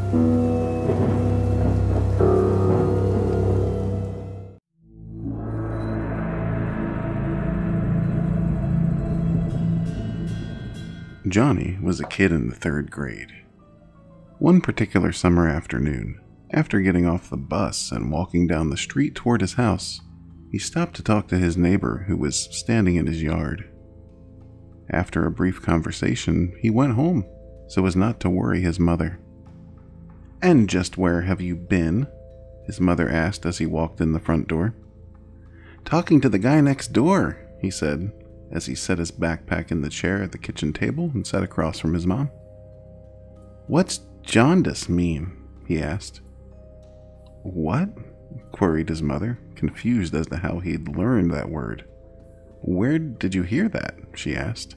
Johnny was a kid in the 3rd grade. One particular summer afternoon, after getting off the bus and walking down the street toward his house, he stopped to talk to his neighbor who was standing in his yard. After a brief conversation, he went home so as not to worry his mother. "And just where have you been?" his mother asked as he walked in the front door. "Talking to the guy next door," he said, as he set his backpack in the chair at the kitchen table and sat across from his mom. "What's jaundice mean?" he asked. "What?" queried his mother, confused as to how he'd learned that word. "Where did you hear that?" she asked.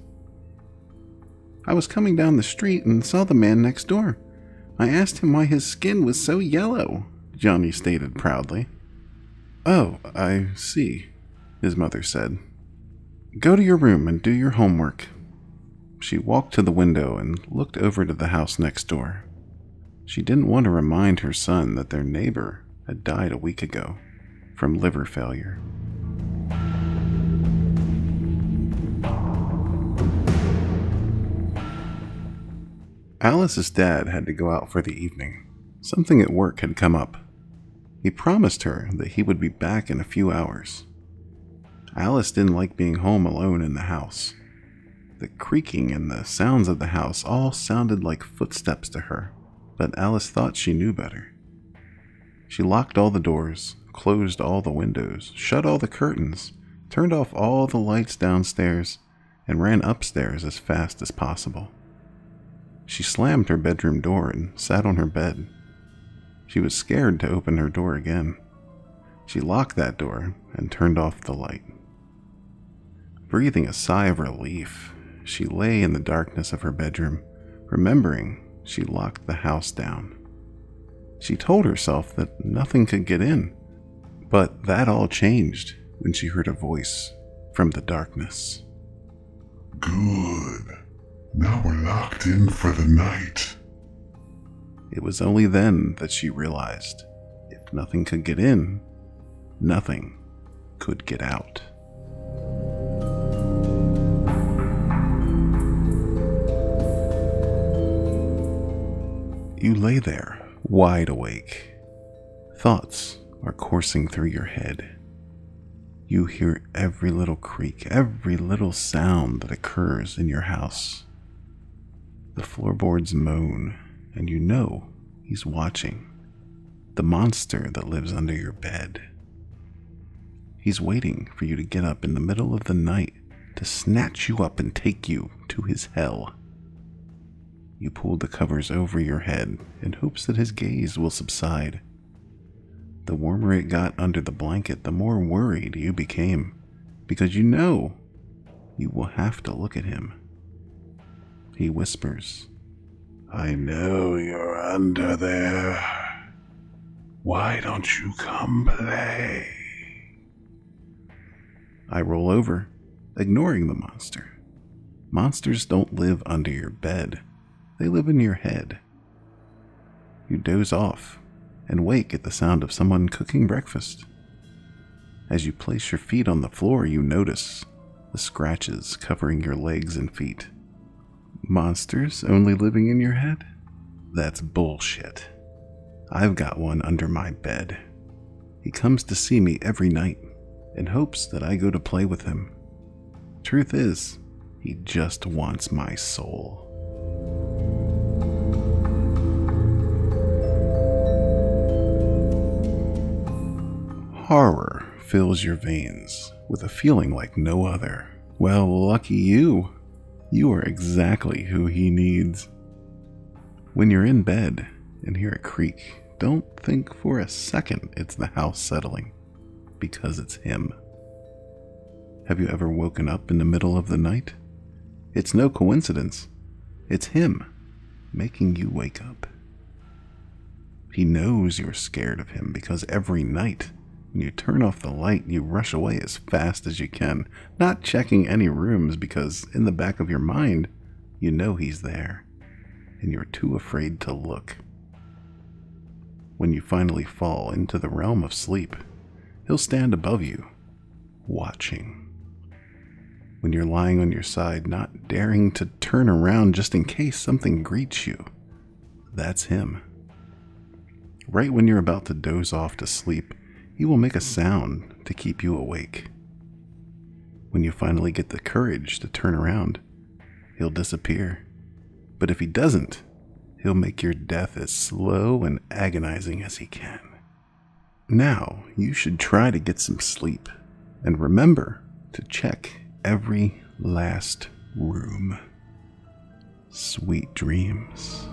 "I was coming down the street and saw the man next door. I asked him why his skin was so yellow," Johnny stated proudly. "Oh, I see," his mother said. "Go to your room and do your homework." She walked to the window and looked over to the house next door. She didn't want to remind her son that their neighbor had died a week ago from liver failure. Alice's dad had to go out for the evening. Something at work had come up. He promised her that he would be back in a few hours. Alice didn't like being home alone in the house. The creaking and the sounds of the house all sounded like footsteps to her, but Alice thought she knew better. She locked all the doors, closed all the windows, shut all the curtains, turned off all the lights downstairs, and ran upstairs as fast as possible. She slammed her bedroom door and sat on her bed. She was scared to open her door again. She locked that door and turned off the light. Breathing a sigh of relief, she lay in the darkness of her bedroom, remembering she locked the house down. She told herself that nothing could get in, but that all changed when she heard a voice from the darkness. "Good. Now we're locked in for the night." It was only then that she realized if nothing could get in, nothing could get out. You lay there, wide awake. Thoughts are coursing through your head. You hear every little creak, every little sound that occurs in your house. The floorboards moan, and you know he's watching. The monster that lives under your bed. He's waiting for you to get up in the middle of the night to snatch you up and take you to his hell. You pull the covers over your head in hopes that his gaze will subside. The warmer it got under the blanket, the more worried you became, because you know you will have to look at him. He whispers, "I know you're under there. Why don't you come play?" I roll over, ignoring the monster. Monsters don't live under your bed. They live in your head. You doze off and wake at the sound of someone cooking breakfast. As you place your feet on the floor, you notice the scratches covering your legs and feet. Monsters only living in your head? That's bullshit. I've got one under my bed. He comes to see me every night in hopes that I go to play with him. Truth is, he just wants my soul. Horror fills your veins with a feeling like no other. Well, lucky you. You are exactly who he needs. When you're in bed and hear a creak, don't think for a second it's the house settling, because it's him. Have you ever woken up in the middle of the night? It's no coincidence. It's him making you wake up. He knows you're scared of him because every night when you turn off the light, you rush away as fast as you can, not checking any rooms because in the back of your mind, you know he's there, and you're too afraid to look. when you finally fall into the realm of sleep, he'll stand above you, watching. When you're lying on your side, not daring to turn around just in case something greets you, that's him. Right when you're about to doze off to sleep, he will make a sound to keep you awake. When you finally get the courage to turn around, he'll disappear. But if he doesn't, he'll make your death as slow and agonizing as he can. Now, you should try to get some sleep, and remember to check every last room. Sweet dreams.